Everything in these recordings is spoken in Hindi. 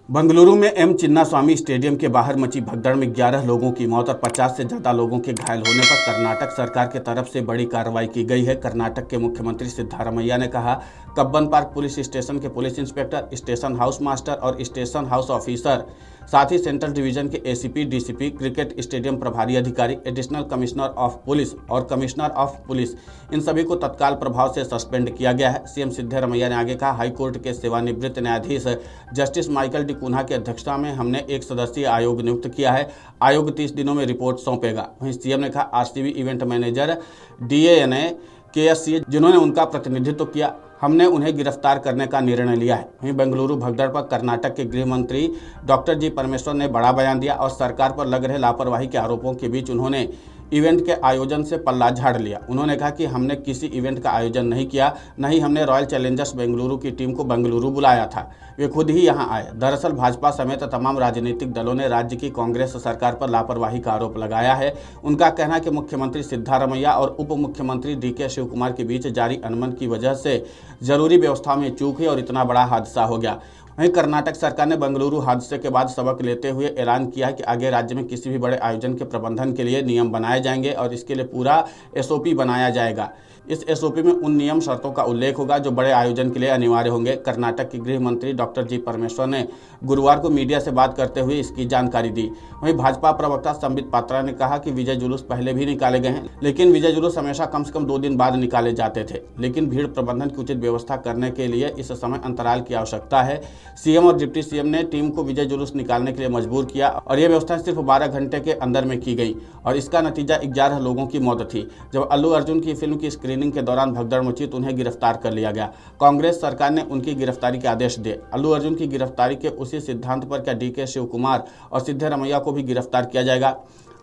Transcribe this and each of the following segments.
बंगलुरु में एम चिन्नास्वामी स्टेडियम के बाहर मची भगदड़ में 11 लोगों की मौत और 50 से ज्यादा लोगों के घायल होने पर कर्नाटक सरकार की तरफ से बड़ी कार्रवाई की गई है। कर्नाटक के मुख्यमंत्री सिद्धारमैया ने कहा, कब्बन पार्क पुलिस स्टेशन के police inspector, station house master और स्टेशन हाउस ऑफिसर, साथ ही सेंट्रल डिवीजन के एसीपी, डीसीपी, क्रिकेट स्टेडियम प्रभारी अधिकारी, एडिशनल कमिश्नर ऑफ पुलिस और कमिश्नर ऑफ पुलिस, इन सभी को तत्काल प्रभाव से सस्पेंड किया गया है। सीएम सिद्धारमैया ने आगे कहा, हाईकोर्ट के सेवानिवृत्त न्यायाधीश जस्टिस माइकल डी कुन्हा की अध्यक्षता में हमने एक सदस्यीय आयोग नियुक्त किया है। आयोग 30 दिनों में रिपोर्ट सौंपेगा। वहीं सीएम ने कहा, RCB event manager DNA KSC जिन्होंने उनका प्रतिनिधित्व किया, हमने उन्हें गिरफ्तार करने का निर्णय लिया है। वहीं बेंगलुरु भगदड़ पर कर्नाटक के गृह मंत्री डॉक्टर जी परमेश्वर ने बड़ा बयान दिया और सरकार पर लग रहे लापरवाही के आरोपों के बीच उन्होंने इवेंट के आयोजन से पल्ला झाड़ लिया। उन्होंने कहा कि हमने किसी इवेंट का आयोजन नहीं किया, न ही हमने रॉयल चैलेंजर्स बेंगलुरु की टीम को बेंगलुरु बुलाया था, वे खुद ही यहां आए। दरअसल भाजपा समेत तमाम राजनीतिक दलों ने राज्य की कांग्रेस सरकार पर लापरवाही का आरोप लगाया है। उनका कहना है कि मुख्यमंत्री सिद्धारमैया और उप मुख्यमंत्री डीके शिवकुमार के बीच जारी अनबन की वजह से जरूरी व्यवस्था में चूक हुई और इतना बड़ा हादसा हो गया। वहीं कर्नाटक सरकार ने बेंगलुरु हादसे के बाद सबक लेते हुए ऐलान किया है कि आगे राज्य में किसी भी बड़े आयोजन के प्रबंधन के लिए नियम बनाए जाएंगे और इसके लिए पूरा एसओपी बनाया जाएगा। इस एसओपी में उन नियम शर्तों का उल्लेख होगा जो बड़े आयोजन के लिए अनिवार्य होंगे। कर्नाटक के गृह मंत्री डॉक्टर जी परमेश्वर ने गुरुवार को मीडिया से बात करते हुए इसकी जानकारी दी। वहीं भाजपा प्रवक्ता संबित पात्रा ने कहा कि विजय जुलूस पहले भी निकाले गए हैं, लेकिन विजय जुलूस हमेशा कम से कम 2 दिन बाद निकाले जाते थे। लेकिन भीड़ प्रबंधन की उचित व्यवस्था करने के लिए इस समय अंतराल की आवश्यकता है। सीएम और डिप्टी सीएम ने टीम को विजय जुलूस निकालने के लिए मजबूर किया और यह व्यवस्था सिर्फ 12 घंटे के अंदर में की गई और इसका नतीजा 11 लोगों की मौत थी। जब अल्लू अर्जुन की फिल्म की स्क्रीनिंग के दौरान भगदड़ मची तो उन्हें गिरफ्तार कर लिया गया। कांग्रेस सरकार ने उनकी गिरफ्तारी के आदेश दिए। अल्लू अर्जुन की गिरफ्तारी के उसी सिद्धांत पर क्या डीके शिवकुमार और सिद्धारमैया को भी गिरफ्तार किया जाएगा?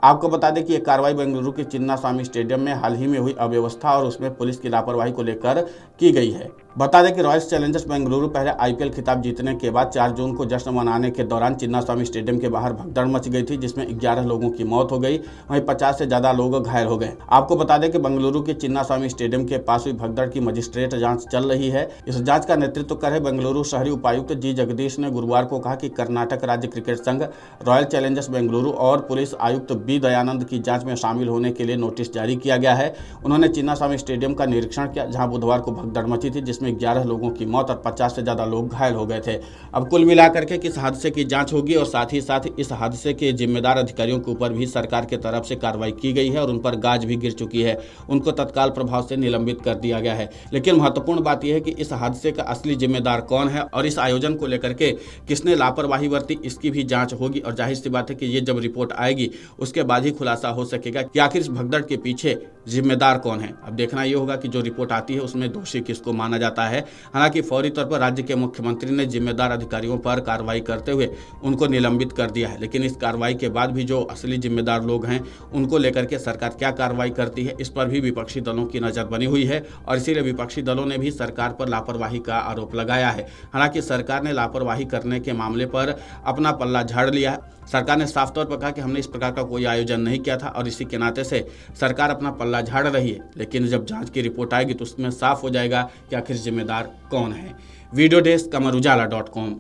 आपको बता दें कि यह कार्रवाई बेंगलुरु के चिन्नास्वामी स्टेडियम में हाल ही में हुई अव्यवस्था और उसमें पुलिस की लापरवाही को लेकर की गई है। बता दें कि रॉयल चैलेंजर्स बेंगलुरु पहले आईपीएल खिताब जीतने के बाद 4 जून को जश्न मनाने के दौरान चिन्नास्वामी स्टेडियम के बाहर भगदड़ मच गई थी, जिसमें 11 लोगों की मौत हो गई, वहीं 50 से ज्यादा लोग घायल हो गए। आपको बता दें कि बेंगलुरु के चिन्नास्वामी स्टेडियम के पास हुई भगदड़ की मजिस्ट्रेट जांच चल रही है। इस जांच का नेतृत्व कर रहे बेंगलुरु शहरी उपायुक्त जी जगदीश ने गुरुवार को कहा कि कर्नाटक राज्य क्रिकेट संघ, रॉयल चैलेंजर्स बेंगलुरु और पुलिस आयुक्त बी दयानंद की जांच में शामिल होने के लिए नोटिस जारी किया गया है। उन्होंने चिन्नास्वामी स्टेडियम का निरीक्षण किया, जहां बुधवार को भगदड़ मची थी, जिसमें 11 लोगों की मौत और 50 से ज्यादा लोग घायल हो गए थे। अब कुल मिलाकर के किस हादसे की जांच होगी और साथ ही साथ इस हादसे के जिम्मेदार अधिकारियों के ऊपर भी सरकार की तरफ से कार्रवाई की गई है और उन पर गाज भी गिर चुकी है। उनको तत्काल प्रभाव से निलंबित कर दिया गया है। लेकिन महत्वपूर्ण बात यह है कि इस हादसे का असली जिम्मेदार कौन है और इस आयोजन को लेकर के किसने लापरवाही बरती, इसकी भी जांच होगी। और जाहिर सी बात है कि ये जब रिपोर्ट आएगी उसके बाद ही खुलासा हो सकेगा कि आखिर इस भगदड़ के पीछे जिम्मेदार कौन है। अब देखना यह होगा कि जो रिपोर्ट आती है उसमें दोषी किसको माना जाता है। हालांकि फौरी तौर पर राज्य के मुख्यमंत्री ने जिम्मेदार अधिकारियों पर कार्रवाई करते हुए उनको निलंबित कर दिया है। लेकिन इस कार्रवाई के बाद भी जो असली जिम्मेदार लोग हैं उनको लेकर के सरकार क्या कार्रवाई करती है, इस पर भी विपक्षी दलों की नजर बनी हुई है और इसीलिए विपक्षी दलों ने भी सरकार पर लापरवाही का आरोप लगाया है। हालांकि सरकार ने लापरवाही करने के मामले पर अपना पल्ला झाड़ लिया है। सरकार ने साफ तौर पर कहा कि हमने इस प्रकार का कोई आयोजन नहीं किया था और इसी के नाते से सरकार अपना पल्ला झाड़ रही है। लेकिन जब जांच की रिपोर्ट आएगी तो उसमें साफ हो जाएगा कि आखिर जिम्मेदार कौन है। Video desk amarujala.com।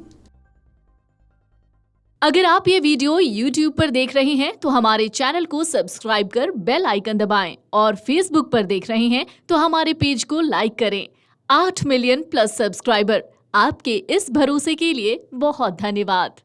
अगर आप ये वीडियो YouTube पर देख रहे हैं तो हमारे चैनल को सब्सक्राइब कर बेल आइकन दबाएं और Facebook पर देख रहे हैं तो हमारे पेज को लाइक करें। 8 मिलियन प्लस सब्सक्राइबर, आपके इस भरोसे के लिए बहुत धन्यवाद।